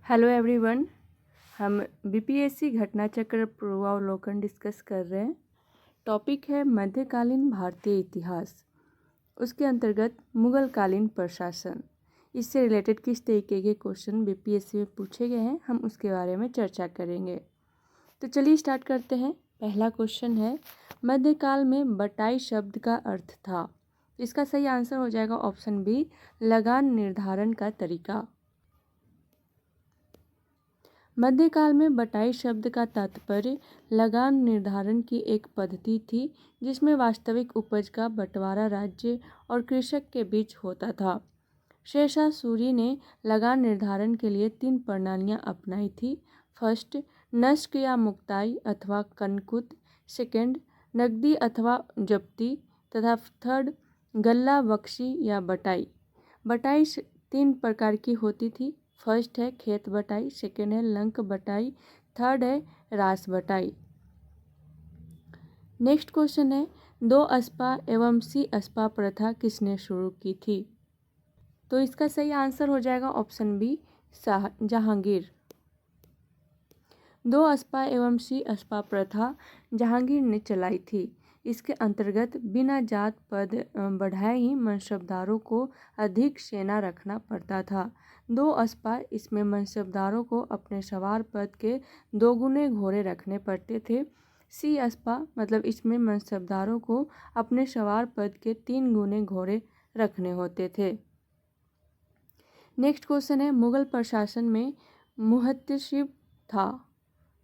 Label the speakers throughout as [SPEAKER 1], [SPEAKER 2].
[SPEAKER 1] Hello everyone. हम BPSC घटना चक्र पूर्वावलोकन डिस्कस कर रहे हैं। टॉपिक है मध्यकालीन भारतीय इतिहास। उसके अंतर्गत मुगलकालीन प्रशासन। इससे रिलेटेड किस तरीके के क्वेश्चन बीपीएससी में पूछे गए हैं, हम उसके बारे में चर्चा करेंगे। तो चलिए स्टार्ट करते हैं। पहला क्वेश्चन है, मध्यकाल में बटाई शब्द का अर्थ था। इसका सही आंसर हो जाएगा ऑप्शन बी, लगान निर्धारण का तरीका। मध्यकाल में बटाई शब्द का तात्पर्य लगान निर्धारण की एक पद्धति थी जिसमें वास्तविक उपज का बंटवारा राज्य और कृषक के बीच होता था। शेरशाह सूरी ने लगान निर्धारण के लिए 3 प्रणालियां अपनाई थी। फर्स्ट, नष्ट या मुक्ताई अथवा कनकुत। सेकंड, नकदी अथवा जब्ती। तथा थर्ड, गल्ला बख्शी या बटाई। बटाई 3 प्रकार की होती थी। फर्स्ट है खेत बटाई, सेकेंड है लंक बटाई, थर्ड है रास बटाई। नेक्स्ट क्वेश्चन है, 2 अस्पा एवं सी अस्पा प्रथा किसने शुरू की थी? तो इसका सही आंसर हो जाएगा ऑप्शन बी, जहांगीर। 2 अस्पा एवं सी अस्पा प्रथा जहांगीर ने चलाई थी। इसके अंतर्गत बिना जात पद बढ़ाए ही मनसबदारों को अधिक सेना रखना पड़ता था। 2 अस्पा, इसमें मनसबदारों को अपने सवार पद के 2 गुने घोड़े रखने पड़ते थे। सी अस्पा मतलब इसमें मनसबदारों को अपने सवार पद के 3 गुने घोड़े रखने होते थे। नेक्स्ट क्वेश्चन है, मुगल प्रशासन में मुहतसिब था।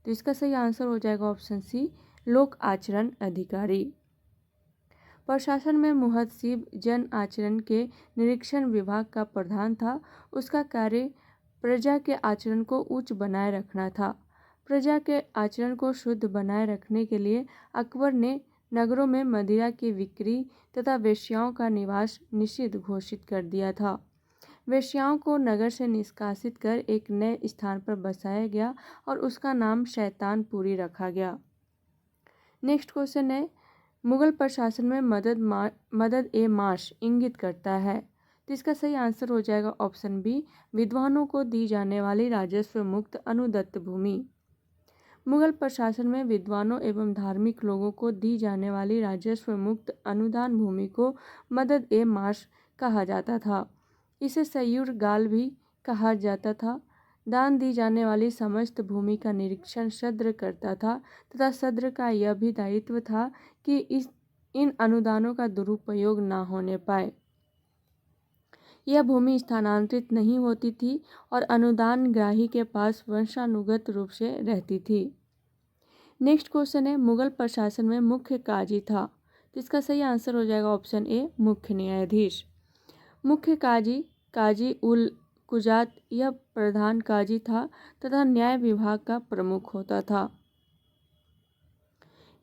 [SPEAKER 1] तो इसका सही आंसर हो जाएगा ऑप्शन सी, लोक आचरण अधिकारी। प्रशासन में मुहतसिब जन आचरण के निरीक्षण विभाग का प्रधान था। उसका कार्य प्रजा के आचरण को उच्च बनाए रखना था। प्रजा के आचरण को शुद्ध बनाए रखने के लिए अकबर ने नगरों में मदिरा की बिक्री तथा वेश्याओं का निवास निषिद्ध घोषित कर दिया था। वेश्याओं को नगर से निष्कासित कर एक नए स्थान पर बसाया गया और उसका नाम शैतानपुरी रखा गया। नेक्स्ट क्वेश्चन है, मुगल प्रशासन में मदद ए माश इंगित करता है। तो इसका सही आंसर हो जाएगा ऑप्शन बी, विद्वानों को दी जाने वाली राजस्व मुक्त अनुदत्त भूमि। मुगल प्रशासन में विद्वानों एवं धार्मिक लोगों को दी जाने वाली राजस्व मुक्त अनुदान भूमि को मदद ए माश कहा जाता था। इसे सयूर गाल भी कहा जाता था। दान दी जाने वाली समस्त भूमि का निरीक्षण सद्र करता था तथा सद्र का यह भी दायित्व था कि इन अनुदानों का दुरुपयोग न होने पाए। यह भूमि स्थानांतरित नहीं होती थी और अनुदान ग्राही के पास वंशानुगत रूप से रहती थी। नेक्स्ट क्वेश्चन है, मुगल प्रशासन में मुख्य काजी था। तो इसका सही आंसर हो जाएगा ऑप्शन ए, मुख्य न्यायाधीश। मुख्य काजी काजी उल कुजात यह प्रधान काजी था तथा न्याय विभाग का प्रमुख होता था।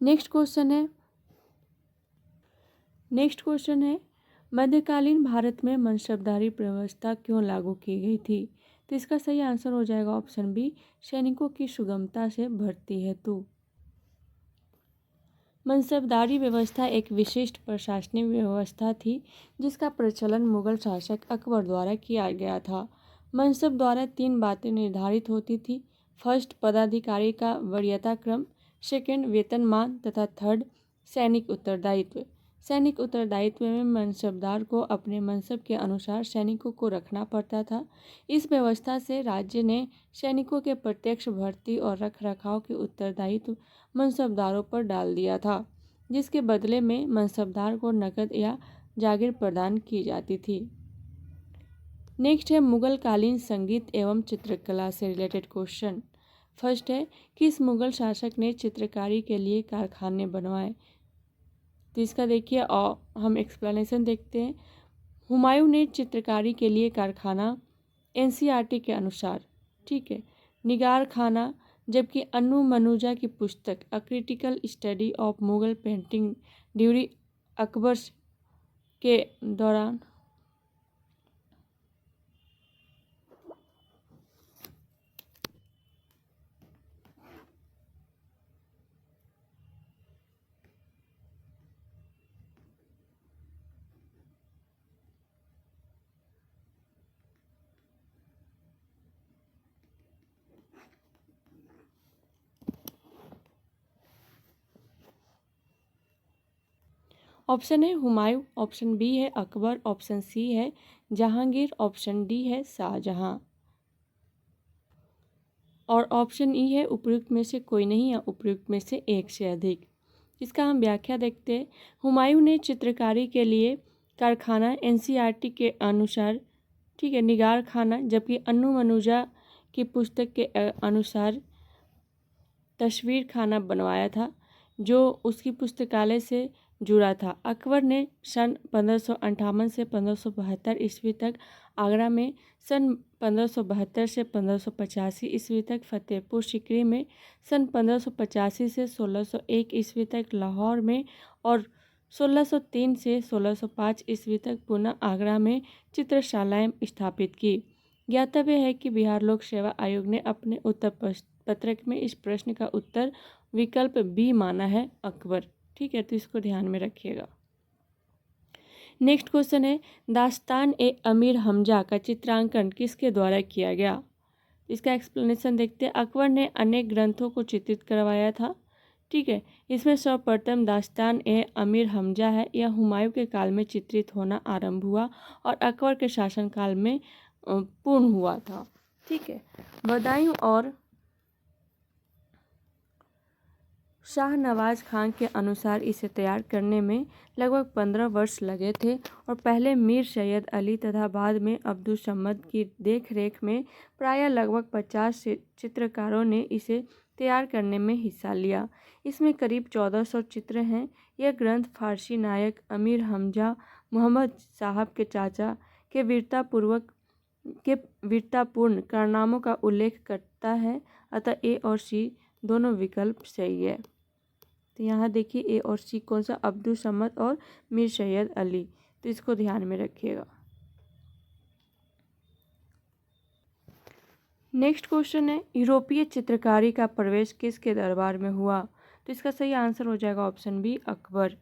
[SPEAKER 1] नेक्स्ट क्वेश्चन है, मध्यकालीन भारत में मनसबदारी व्यवस्था क्यों लागू की गई थी? तो इसका सही आंसर हो जाएगा ऑप्शन बी, सैनिकों की सुगमता से भर्ती हेतु। मनसबदारी व्यवस्था एक विशिष्ट प्रशासनिक व्यवस्था थी जिसका प्रचलन मुगल शासक अकबर द्वारा किया गया था। मनसब द्वारा 3 बातें निर्धारित होती थी। फर्स्ट, पदाधिकारी का वरीयता क्रम। सेकंड, वेतनमान तथा थर्ड, सैनिक उत्तरदायित्व। सैनिक उत्तरदायित्व में मनसबदार को अपने मनसब के अनुसार सैनिकों को रखना पड़ता था। इस व्यवस्था से राज्य ने सैनिकों के प्रत्यक्ष भर्ती और रखरखाव के उत्तरदायित्व मनसबदारों पर डाल दिया था, जिसके बदले में मनसबदार को नकद या जागीर प्रदान की जाती थी। नेक्स्ट है, मुगल कालीन संगीत एवं चित्रकला से रिलेटेड क्वेश्चन। फर्स्ट है, किस मुगल शासक ने चित्रकारी के लिए कारखाने बनवाए? तो इसका देखिए और हम एक्सप्लेनेशन देखते हैं। हुमायूं ने चित्रकारी के लिए कारखाना एनसीईआरटी के अनुसार, ठीक है, निगार खाना, जबकि अनु मनुजा की पुस्तक a critical study of Mughal painting during Akbar के दौरान ऑप्शन है हुमायूं, ऑप्शन बी है अकबर, ऑप्शन सी है जहांगीर, ऑप्शन डी है शाहजहां और ऑप्शन ई है उपयुक्त में से कोई नहीं या उपयुक्त में से एक से अधिक। इसका हम व्याख्या देखते हैं। हुमायूं ने चित्रकारी के लिए कारखाना एनसीईआरटी के अनुसार, ठीक है, निगार खाना, जबकि अन्नू मनुजा की पुस्तक के अनुसार तस्वीर खाना बनवाया था जो उसकी पुस्तकालय से जुड़ा था। अकबर ने सन 1558 से 1572 ईस्वी तक आगरा में, सन 1572 से 1585 ईस्वी तक फतेहपुर सीकरी में, सन 1585 से 1601 ईस्वी तक लाहौर में और 1603 से 1605 ईस्वी तक पुनः आगरा में चित्रशालाएं स्थापित की। ज्ञातव्य है कि बिहार लोक सेवा आयोग ने अपने उत्तर पत्रक में इस प्रश्न का उत्तर विकल्प बी माना है, अकबर। ठीक है, तो इसको ध्यान में रखिएगा। नेक्स्ट क्वेश्चन है दास्तान ए अमीर हमजा का चित्रांकन किसके द्वारा किया गया। इसका एक्सप्लेनेशन देखते हैं। अकबर ने अनेक ग्रंथों को चित्रित करवाया था। ठीक है, इसमें सर्वप्रथम दास्तान ए अमीर हमजा है। यह हुमायूं के काल में चित्रित होना आरंभ हुआ और अकबर के शासनकाल में पूर्ण हुआ था। ठीक है, बदायूं और शाहनवाज खान के अनुसार इसे तैयार करने में लगभग 15 वर्ष लगे थे और पहले मीर सैयद अली तथा बाद में अब्दुल समद की देखरेख में प्रायः लगभग 50 चित्रकारों ने इसे तैयार करने में हिस्सा लिया। इसमें करीब 1400 चित्र हैं। यह ग्रंथ फारसी नायक अमीर हमजा मोहम्मद साहब के चाचा के वीरतापूर्ण कारनामों का उल्लेख करता है, अतः ए और सी दोनों विकल्प सही है। तो यहाँ देखिए ए और सी कौन सा, अब्दुल समद और मीर सैयद अली, तो इसको ध्यान में रखिएगा। नेक्स्ट क्वेश्चन है यूरोपीय चित्रकारी का प्रवेश किसके दरबार में हुआ। तो इसका सही आंसर हो जाएगा ऑप्शन बी, अकबर।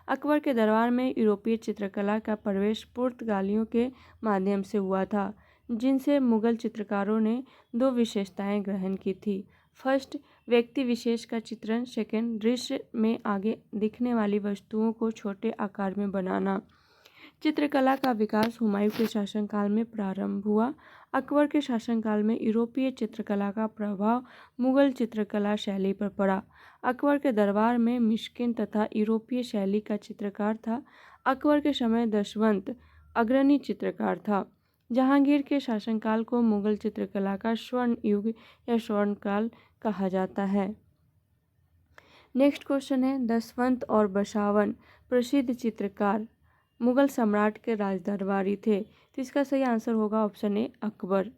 [SPEAKER 1] अकबर के दरबार में यूरोपीय चित्रकला का प्रवेश पुर्तगालियों के माध्यम से हुआ था, जिनसे मुगल चित्रकारों ने दो विशेषताएं ग्रहण की थी। फर्स्ट, व्यक्ति विशेष का चित्रण। सेकंड, दृश्य में आगे दिखने वाली वस्तुओं को छोटे आकार में बनाना। चित्रकला का विकास हुमायूं के शासनकाल में प्रारंभ हुआ। अकबर के शासनकाल में यूरोपीय चित्रकला का प्रभाव मुगल चित्रकला शैली पर पड़ा। अकबर के दरबार में मिस्किन तथा यूरोपीय शैली का चित्रकार था। अकबर के समय दशवंत अग्रणी चित्रकार था। जहांगीर के शासनकाल को मुगल चित्रकला का स्वर्ण युग या स्वर्णकाल कहा जाता है। नेक्स्ट क्वेश्चन है दशवंत और बसावन प्रसिद्ध चित्रकार मुगल सम्राट के राजदरबारी थे। तो इसका सही आंसर होगा ऑप्शन ए, अकबर।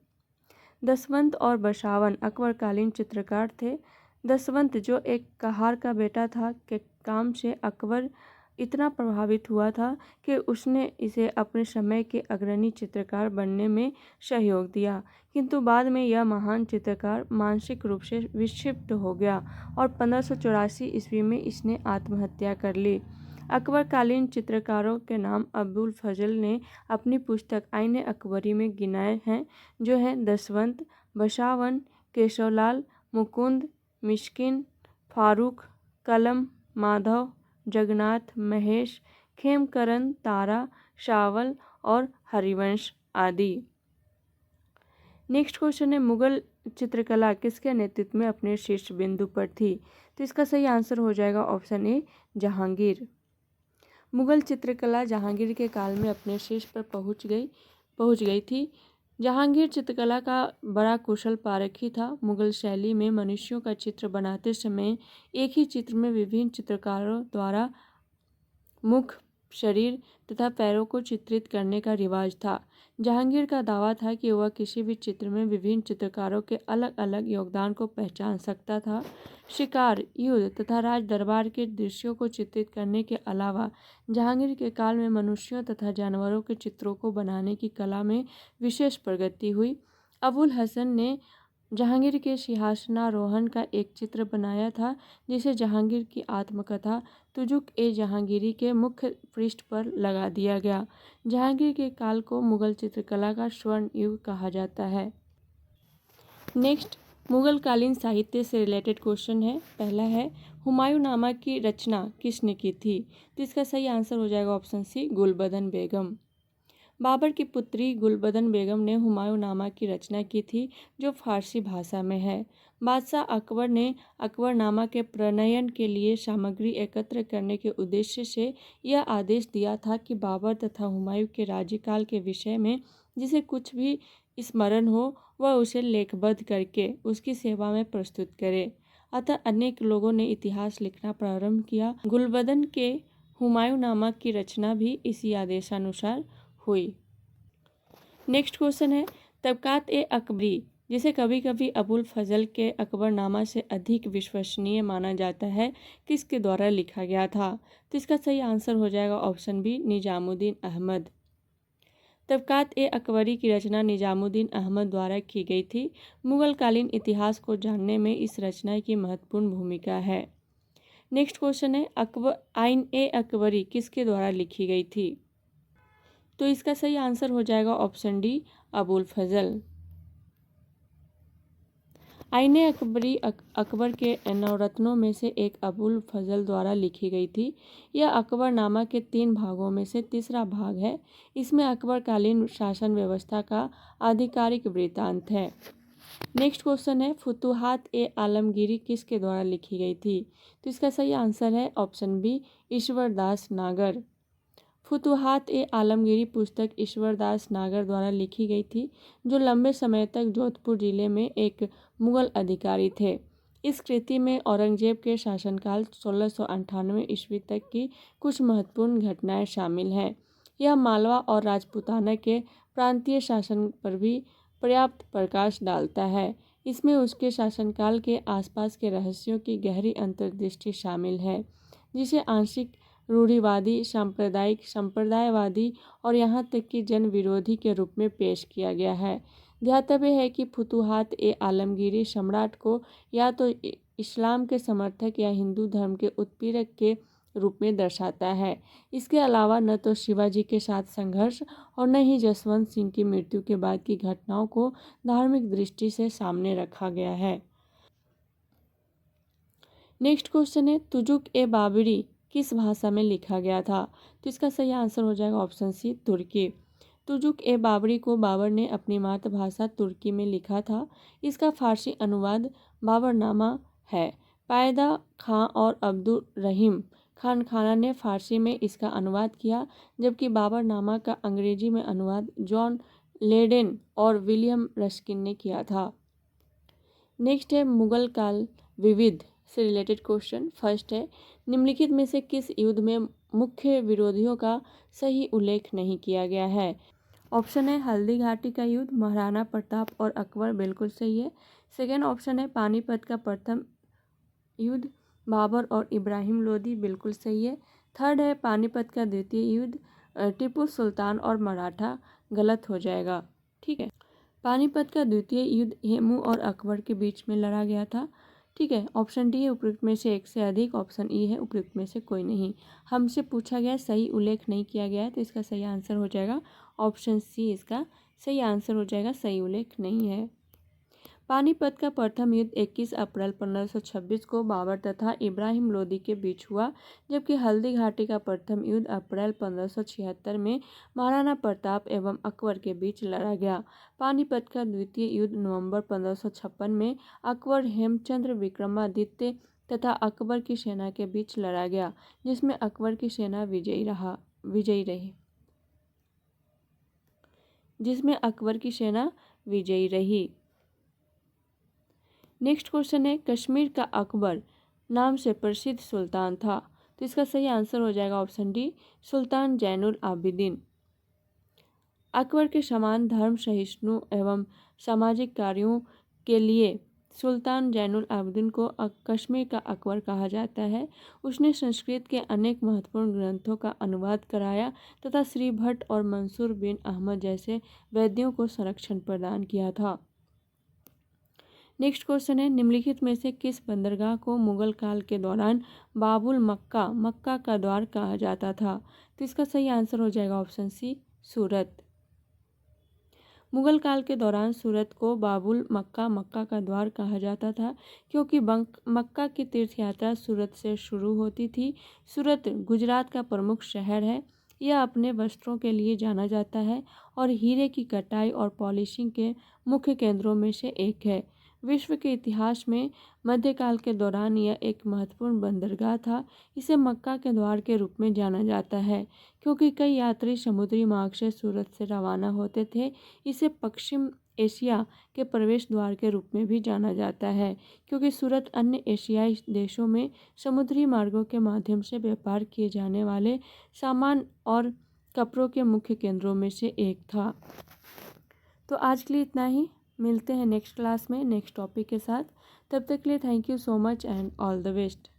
[SPEAKER 1] दशवंत और बसावन अकबरकालीन चित्रकार थे। दशवंत जो एक कहार का बेटा था के काम से अकबर इतना प्रभावित हुआ था कि उसने इसे अपने समय के अग्रणी चित्रकार बनने में सहयोग दिया, किंतु बाद में यह महान चित्रकार मानसिक रूप से विक्षिप्त हो गया और 1584 ईस्वी में इसने आत्महत्या कर ली। अकबरकालीन चित्रकारों के नाम अबुल फजल ने अपनी पुस्तक आईने अकबरी में गिनाए हैं, जो है दशवंत, बसावन, केशवलाल, मुकुंद, मिस्किन, फारूक, कलम, माधव, जगन्नाथ, महेश, खेमकरन, तारा, शावल और हरिवंश आदि। नेक्स्ट क्वेश्चन है मुगल चित्रकला किसके नेतृत्व में अपने शीर्ष बिंदु पर थी। तो इसका सही आंसर हो जाएगा ऑप्शन ए, जहांगीर। मुगल चित्रकला जहांगीर के काल में अपने शीर्ष पर पहुंच गई थी। जहांगीर चित्रकला का बड़ा कुशल पारखी था। मुगल शैली में मनुष्यों का चित्र बनाते समय एक ही चित्र में विभिन्न चित्रकारों द्वारा मुख, शरीर तथा पैरों को चित्रित करने का रिवाज था। जहांगीर का दावा था कि वह किसी भी चित्र में विभिन्न चित्रकारों के अलग अलग योगदान को पहचान सकता था। शिकार, युद्ध तथा राज दरबार के दृश्यों को चित्रित करने के अलावा जहांगीर के काल में मनुष्यों तथा जानवरों के चित्रों को बनाने की कला में विशेष प्रगति हुई। अबुल हसन ने जहांगीर के सिंहासनारोहण का एक चित्र बनाया था, जिसे जहांगीर की आत्मकथा तुजुक ए जहांगीरी के मुख्य पृष्ठ पर लगा दिया गया। जहांगीर के काल को मुगल चित्रकला का स्वर्ण युग कहा जाता है। नेक्स्ट, मुगलकालीन साहित्य से रिलेटेड क्वेश्चन है। पहला है हुमायूंनामा की रचना किसने की थी? तो इसका सही आंसर हो जाएगा ऑप्शन सी, गुलबदन बेगम। बाबर की पुत्री गुलबदन बेगम ने हुमायूंनामा की रचना की थी, जो फारसी भाषा में है। बादशाह अकबर ने अकबरनामा के प्रणयन के लिए सामग्री एकत्र करने के उद्देश्य से यह आदेश दिया था कि बाबर तथा हुमायूं के राज्यकाल के विषय में जिसे कुछ भी स्मरण हो वह उसे लेखबद्ध करके उसकी सेवा में प्रस्तुत करे। अतः अनेक लोगों ने इतिहास लिखना प्रारंभ किया। गुलबदन के हुमायूंनामा की रचना भी इसी आदेशानुसार हुई। नेक्स्ट क्वेश्चन है तबकात ए अकबरी, जिसे कभी कभी अबुल फजल के अकबरनामा से अधिक विश्वसनीय माना जाता है, किसके द्वारा लिखा गया था? तो इसका सही आंसर हो जाएगा ऑप्शन बी, निजामुद्दीन अहमद। तबकात ए अकबरी की रचना निजामुद्दीन अहमद द्वारा की गई थी। मुगलकालीन इतिहास को जानने में इस रचना की महत्वपूर्ण भूमिका है। नेक्स्ट क्वेश्चन है आइन ए अकबरी किसके द्वारा लिखी गई थी? तो इसका सही आंसर हो जाएगा ऑप्शन डी, अबुल फजल। आइन अकबरी अकबर के नवरत्नों में से एक अबुल फजल द्वारा लिखी गई थी। यह अकबरनामा के 3 भागों में से तीसरा भाग है। इसमें अकबरकालीन शासन व्यवस्था का आधिकारिक वृत्तांत है। नेक्स्ट क्वेश्चन है फुतुहात ए आलमगीरी किसके द्वारा लिखी गई थी? तो इसका सही आंसर है ऑप्शन बी, ईश्वरदास नागर। फुतुहात ए आलमगीरी पुस्तक ईश्वरदास नागर द्वारा लिखी गई थी, जो लंबे समय तक जोधपुर जिले में एक मुगल अधिकारी थे। इस कृति में औरंगजेब के शासनकाल 1698 ईस्वी तक की कुछ महत्वपूर्ण घटनाएं शामिल हैं। यह मालवा और राजपूताना के प्रांतीय शासन पर भी पर्याप्त प्रकाश डालता है। इसमें उसके शासनकाल के आसपास के रहस्यों की गहरी अंतर्दृष्टि शामिल है, जिसे आंशिक रूढ़िवादी, सांप्रदायिक, संप्रदायवादी और यहाँ तक कि जन विरोधी के रूप में पेश किया गया है। ध्यातव्य है कि फुतुहात ए आलमगीरी सम्राट को या तो इस्लाम के समर्थक या हिंदू धर्म के उत्पीड़क के रूप में दर्शाता है। इसके अलावा न तो शिवाजी के साथ संघर्ष और न ही जसवंत सिंह की मृत्यु के बाद की घटनाओं को धार्मिक दृष्टि से सामने रखा गया है। नेक्स्ट क्वेश्चन है तुजुक ए बाबरी किस भाषा में लिखा गया था? तो इसका सही आंसर हो जाएगा ऑप्शन सी, तुर्की। तुजुक ए बाबरी को बाबर ने अपनी मातृभाषा तुर्की में लिखा था। इसका फारसी अनुवाद बाबरनामा है। पायदा खां और अब्दुल रहीम खान खाना ने फारसी में इसका अनुवाद किया, जबकि बाबरनामा का अंग्रेजी में अनुवाद जॉन लेडेन और विलियम रस्किन ने किया था। नेक्स्ट है मुगल काल विविध से रिलेटेड क्वेश्चन। फर्स्ट है निम्नलिखित में से किस युद्ध में मुख्य विरोधियों का सही उल्लेख नहीं किया गया है? ऑप्शन है हल्दी घाटी का युद्ध, महाराणा प्रताप और अकबर, बिल्कुल सही है। सेकेंड ऑप्शन है पानीपत का प्रथम युद्ध, बाबर और इब्राहिम लोदी, बिल्कुल सही है। थर्ड है पानीपत का द्वितीय युद्ध, टीपू सुल्तान और मराठा, गलत हो जाएगा। ठीक है, पानीपत का द्वितीय युद्ध हेमू और अकबर के बीच में लड़ा गया था। ठीक है, ऑप्शन डी है उपयुक्त में से एक से अधिक, ऑप्शन ई है उपयुक्त में से कोई नहीं। हमसे पूछा गया सही उल्लेख नहीं किया गया है, तो इसका सही आंसर हो जाएगा ऑप्शन सी, इसका सही आंसर हो जाएगा, सही उल्लेख नहीं है। पानीपत का प्रथम युद्ध 21 अप्रैल 1526 को बाबर तथा इब्राहिम लोदी के बीच हुआ, जबकि हल्दी घाटी का प्रथम युद्ध अप्रैल 1576 में महाराणा प्रताप एवं अकबर के बीच लड़ा गया। पानीपत का द्वितीय युद्ध नवंबर 1556 में अकबर, हेमचंद्र विक्रमादित्य तथा अकबर की सेना के बीच लड़ा गया, जिसमें अकबर की सेना विजयी रही। नेक्स्ट क्वेश्चन है कश्मीर का अकबर नाम से प्रसिद्ध सुल्तान था? तो इसका सही आंसर हो जाएगा ऑप्शन डी, सुल्तान जैनुल आबिदीन। अकबर के समान धर्म सहिष्णु एवं सामाजिक कार्यों के लिए सुल्तान जैनुल आबिदीन को कश्मीर का अकबर कहा जाता है। उसने संस्कृत के अनेक महत्वपूर्ण ग्रंथों का अनुवाद कराया तथा श्री भट्ट और मंसूर बिन अहमद जैसे वैद्यों को संरक्षण प्रदान किया था। नेक्स्ट क्वेश्चन है निम्नलिखित में से किस बंदरगाह को मुगल काल के दौरान बाबुल मक्का, मक्का का द्वार कहा जाता था? तो इसका सही आंसर हो जाएगा ऑप्शन सी, सूरत। मुगल काल के दौरान सूरत को बाबुल मक्का, मक्का का द्वार कहा जाता था, क्योंकि मक्का की तीर्थ यात्रा सूरत से शुरू होती थी। सूरत गुजरात का प्रमुख शहर है। यह अपने वस्त्रों के लिए जाना जाता है और हीरे की कटाई और पॉलिशिंग के मुख्य केंद्रों में से एक है। विश्व के इतिहास में मध्यकाल के दौरान यह एक महत्वपूर्ण बंदरगाह था। इसे मक्का के द्वार के रूप में जाना जाता है, क्योंकि कई यात्री समुद्री मार्ग से सूरत से रवाना होते थे। इसे पश्चिम एशिया के प्रवेश द्वार के रूप में भी जाना जाता है, क्योंकि सूरत अन्य एशियाई देशों में समुद्री मार्गों के माध्यम से व्यापार किए जाने वाले सामान और कपड़ों के मुख्य केंद्रों में से एक था। तो आज के लिए इतना ही। मिलते हैं नेक्स्ट क्लास में नेक्स्ट टॉपिक के साथ। तब तक के लिए thank you so much and all the best.